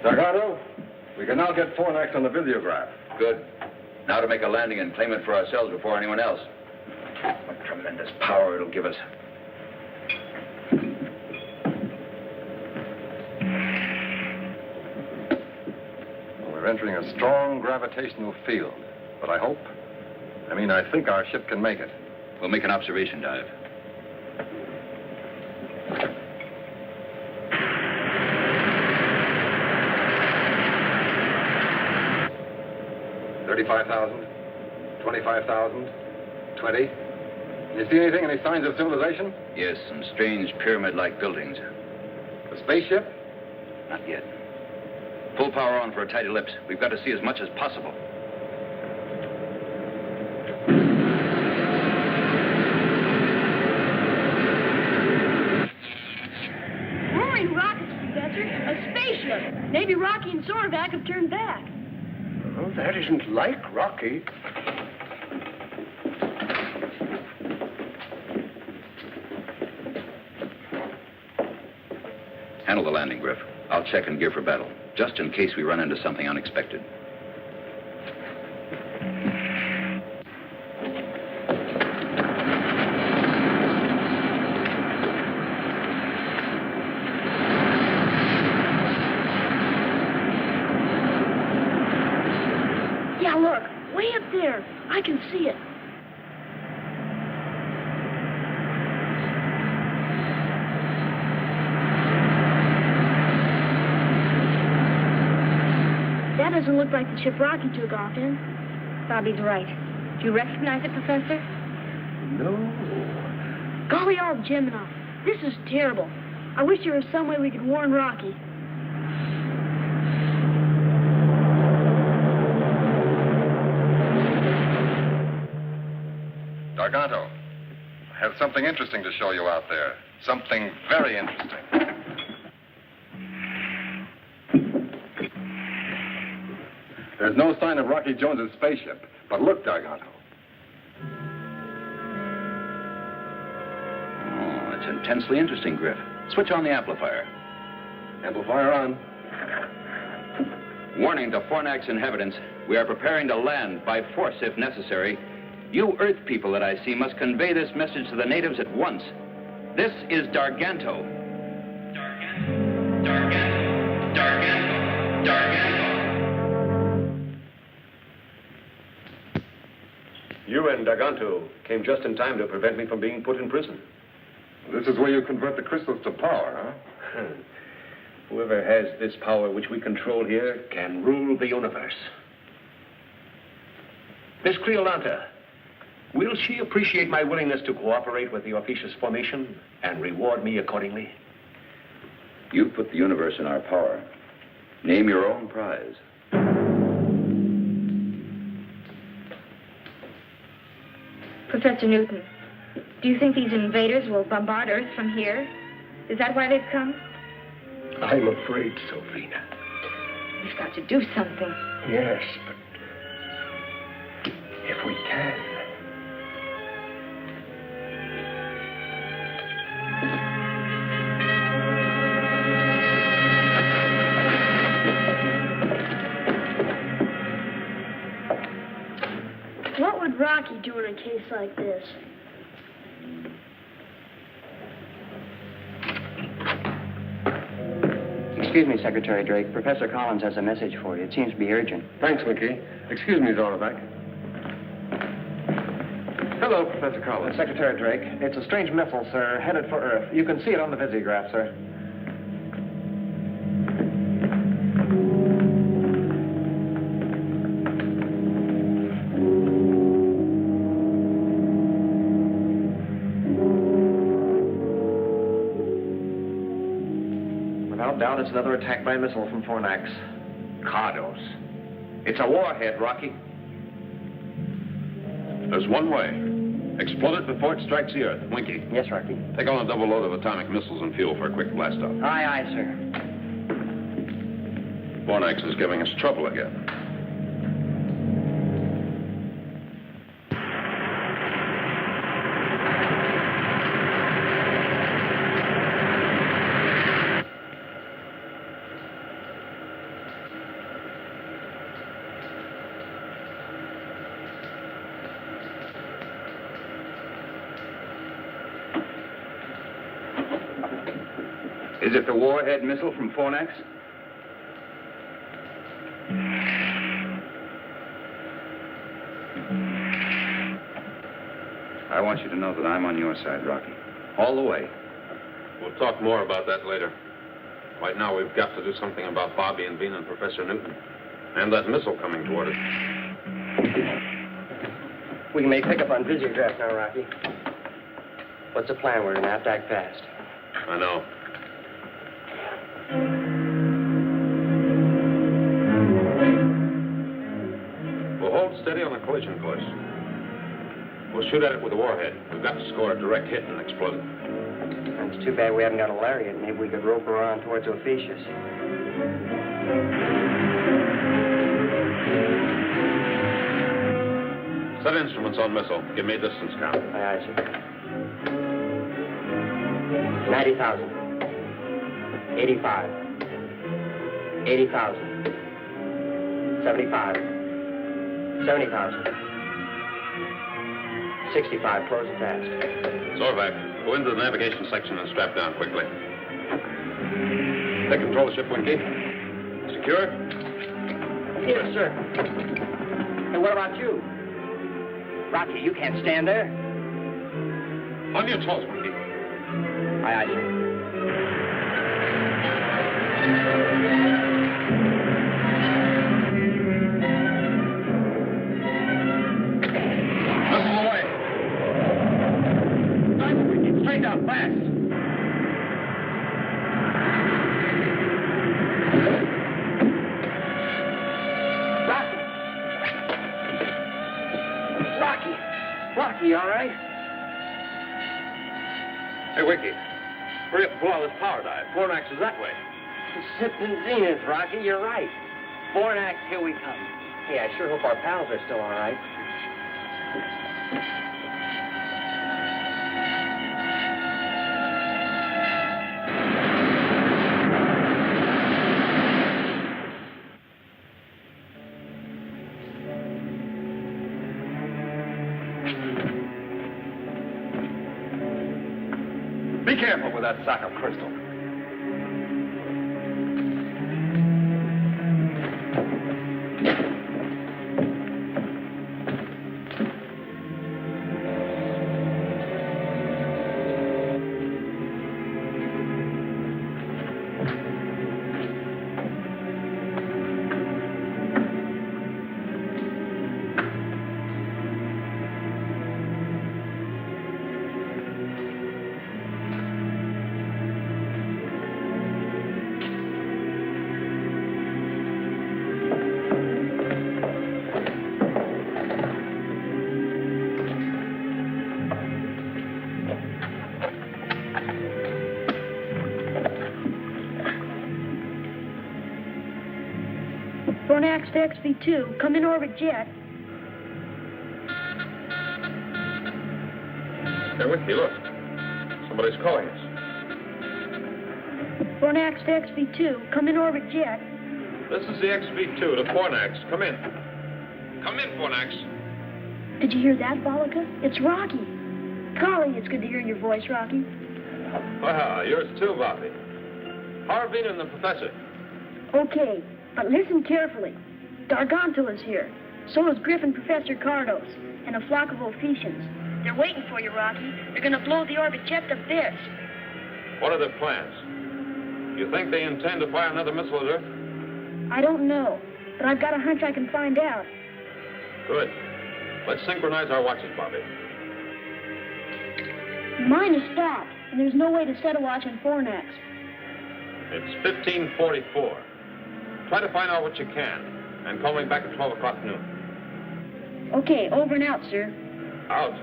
Darganto, we can now get Fornax on the videograph. Good. Now to make a landing and claim it for ourselves before anyone else. What tremendous power it'll give us. We're entering a strong gravitational field, but I think our ship can make it. We'll make an observation dive. $35,000, $25,000, $20. You see anything? Any signs of civilization? Yes, some strange pyramid-like buildings. A spaceship? Not yet. Full power on for a tight ellipse. We've got to see as much as possible. Roaring rockets, Professor. A spaceship. Maybe Rocky and Zorvac have turned back. Oh, that isn't like Rocky. Handle the landing, Griff. I'll check and gear for battle, just in case we run into something unexpected. Yeah, look. Way up there. I can see it. That doesn't look like the ship Rocky took off in. Bobby's right. Do you recognize it, Professor? No. Golly all Gemini. This is terrible. I wish there was some way we could warn Rocky. Garganto, I have something interesting to show you out there. Something very interesting. There's no sign of Rocky Jones's spaceship. But look, Garganto. Oh, it's intensely interesting, Griff. Switch on the amplifier. Amplifier on. Warning to Fornax inhabitants. We are preparing to land by force if necessary. You Earth people that I see must convey this message to the natives at once. This is Darganto. You and Darganto came just in time to prevent me from being put in prison. This is where you convert the crystals to power, huh? Whoever has this power which we control here can rule the universe. Miss Creolanta, will she appreciate my willingness to cooperate with the officious formation and reward me accordingly? You put the universe in our power. Name your own prize. Professor Newton, do you think these invaders will bombard Earth from here? Is that why they've come? I'm afraid so, Vena. We've got to do something. Yes, but if we can. What would Rocky do in a case like this? Excuse me, Secretary Drake. Professor Collins has a message for you. It seems to be urgent. Thanks, Mickey. Excuse me, Zorback. Hello, Professor Collins. Secretary Drake, it's a strange missile, sir, headed for Earth. You can see it on the visiograph, sir. Without doubt, it's another attack by missile from Fornax. Cardos. It's a warhead, Rocky. There's one way. Explode it before it strikes the Earth. Winky. Yes, Rocky. Take on a double load of atomic missiles and fuel for a quick blast-off. Aye, aye, sir. Fornax is giving us trouble again. Is it the warhead missile from Fornax? I want you to know that I'm on your side, Rocky. All the way. We'll talk more about that later. Right now, we've got to do something about Bobby and Vena and Professor Newton. And that missile coming toward us. We can make pickup on visiograph now, Rocky. What's the plan? We're gonna have to act fast. I know. We'll hold steady on a collision course. We'll shoot at it with a warhead. We've got to score a direct hit and explode it. It's too bad we haven't got a lariat. Maybe we could rope her on towards Ophiuchus. Set instruments on missile. Give me a distance count. Aye, sir. 90,000. 85. 80,000. 75. 70,000. 65. Close and fast. Zorvac, go into the navigation section and strap down quickly. Take control of the ship, Winky. Secure? Yes, sir. And what about you? Rocky, you can't stand there. On your toes, Winky. Aye, aye, sir. Missile away. Nice, Winky. Straight down, fast. Rocky, all right? Hey, Winky. Hurry up and pull out this power dive. Fornax is that way. Sipping zenith, Rocky, you're right. Fornax, here we come. Hey, I sure hope our pals are still all right. Be careful with that sack of crystal. Fornax to XV2. Come in orbit jet. Hey, Winky, look. Somebody's calling us. Fornax to XV2. Come in orbit jet. This is the XV2 to Fornax. Come in. Come in, Fornax. Did you hear that, Bollica? It's Rocky. Golly, it's good to hear your voice, Rocky. Well, yours too, Bobby. How are Vena and the professor? Okay, but listen carefully. Gargantua's here. So is Griffin Professor Cardos and a flock of Ophiuchans. They're waiting for you, Rocky. They're going to blow the orbit jet to bits. What are their plans? You think they intend to fire another missile at Earth? I don't know, but I've got a hunch I can find out. Good. Let's synchronize our watches, Bobby. Mine is stopped, and there's no way to set a watch on Fornax. It's 15:44. Try to find out what you can, and call me back at 12 o'clock noon. Okay, over and out, sir. Out.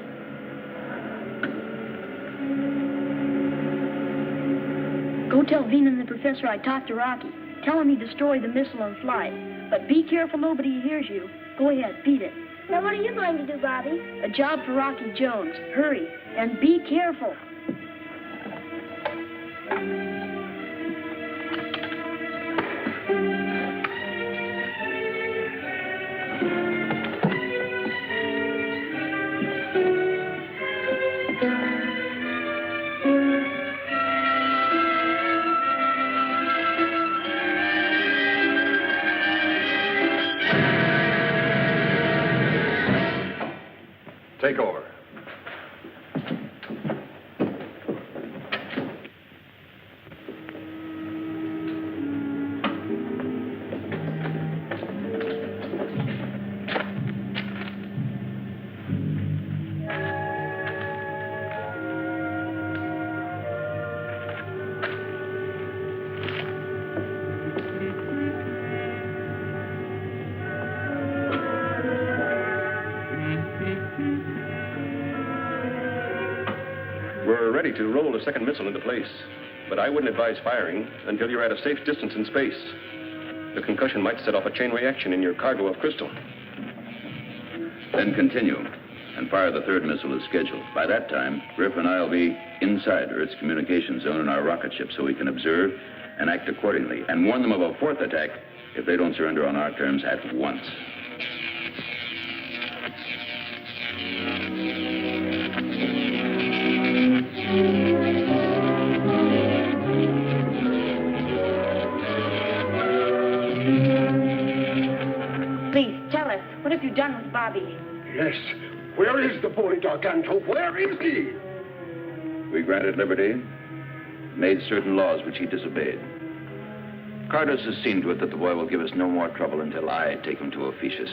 Go tell Vena and the professor I talked to Rocky. Tell him he destroyed the missile on flight. But be careful nobody hears you. Go ahead, beat it. Now, what are you going to do, Bobby? A job for Rocky Jones. Hurry, and be careful. ready to roll a second missile into place. But I wouldn't advise firing until you're at a safe distance in space. The concussion might set off a chain reaction in your cargo of crystal. Then continue and fire the third missile as scheduled. By that time, Griff and I will be inside Earth's communication zone in our rocket ship so we can observe and act accordingly and warn them of a fourth attack if they don't surrender on our terms at once. Please, tell us, what have you done with Bobby? Yes. Where is the boy, Garganto? Where is he? We granted liberty, made certain laws which he disobeyed. Cardos has seen to it that the boy will give us no more trouble until I take him to Ophiuchus.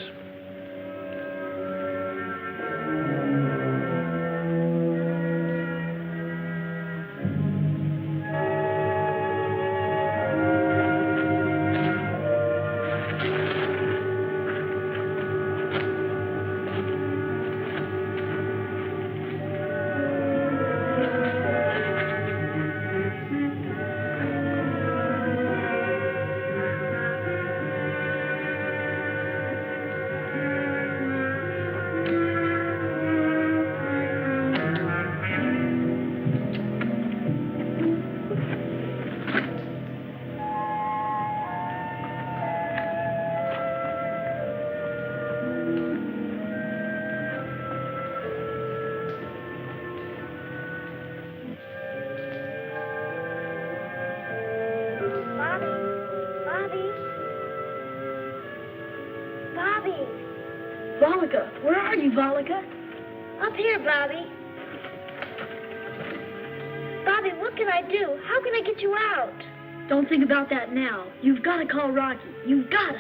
Volika, where are you, Volika? Up here, Bobby. Bobby, what can I do? How can I get you out? Don't think about that now. You've got to call Rocky. You've got to.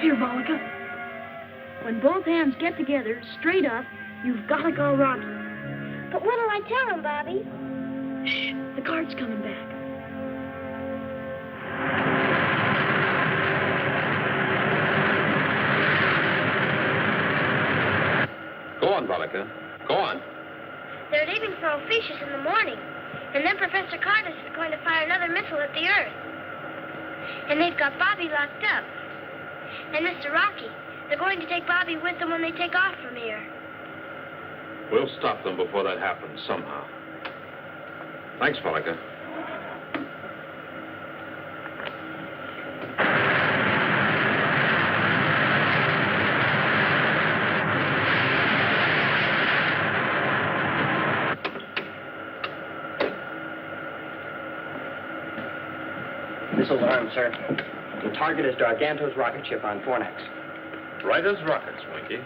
Here, Volika. When both hands get together, straight up, you've got to call Rocky. But what'll I tell him, Bobby? Shh, the card's coming back. Go on, Volika. Go on. They're leaving for Ophiuchus in the morning. And then Professor Cardos is going to fire another missile at the Earth. And they've got Bobby locked up. And Mr. Rocky, they're going to take Bobby with them when they take off from here. We'll stop them before that happens, somehow. Thanks, Volika. Missiles armed, sir. The target is Garganto's rocket ship on Fornax. Right as rockets, Winky.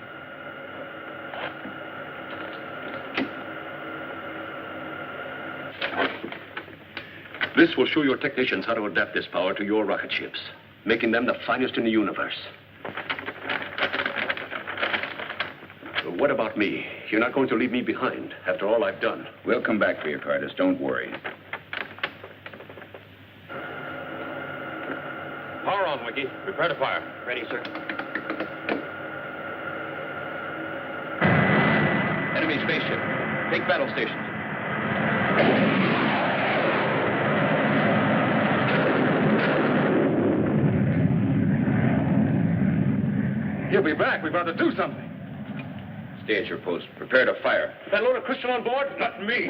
This will show your technicians how to adapt this power to your rocket ships, making them the finest in the universe. What about me? You're not going to leave me behind after all I've done. We'll come back for you, Cardos. Don't worry. Power on, Winky. Prepare to fire. Ready, sir. Enemy spaceship. Take battle stations. He'll be back. We've got to do something. Stay at your post. Prepare to fire. That load of crystal on board? Not me.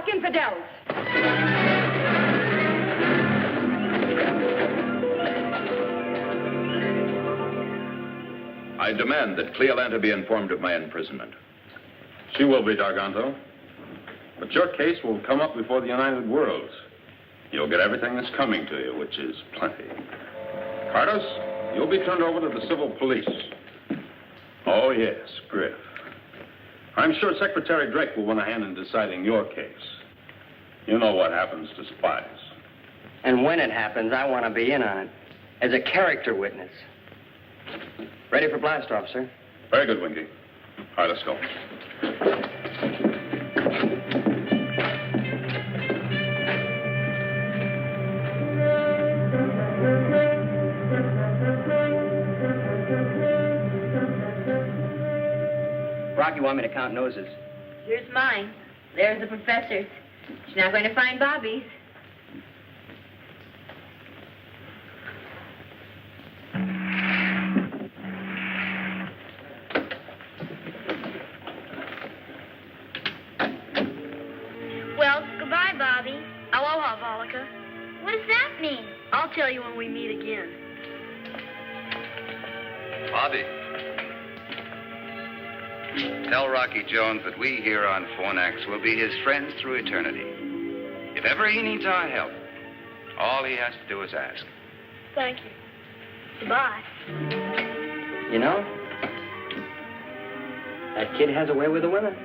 o'clock, infidels. I demand that Cleolanta be informed of my imprisonment. She will be, D'Arganto. But your case will come up before the United Worlds. You'll get everything that's coming to you, which is plenty. Cardos, you'll be turned over to the civil police. Oh, yes, Griff. I'm sure Secretary Drake will want a hand in deciding your case. You know what happens to spies. And when it happens, I want to be in on it. As a character witness. Ready for blast off, sir. Very good, Winky. All right, let's go. Rocky, you want me to count noses? Here's mine. There's the professor's. She's not going to find Bobby's. Well, goodbye, Bobby. Aloha, Volika. What does that mean? I'll tell you when we meet again. Bobby. Tell Rocky Jones that we here on Fornax will be his friends through eternity. If ever he needs our help, all he has to do is ask. Thank you. Goodbye. You know, that kid has a way with the women.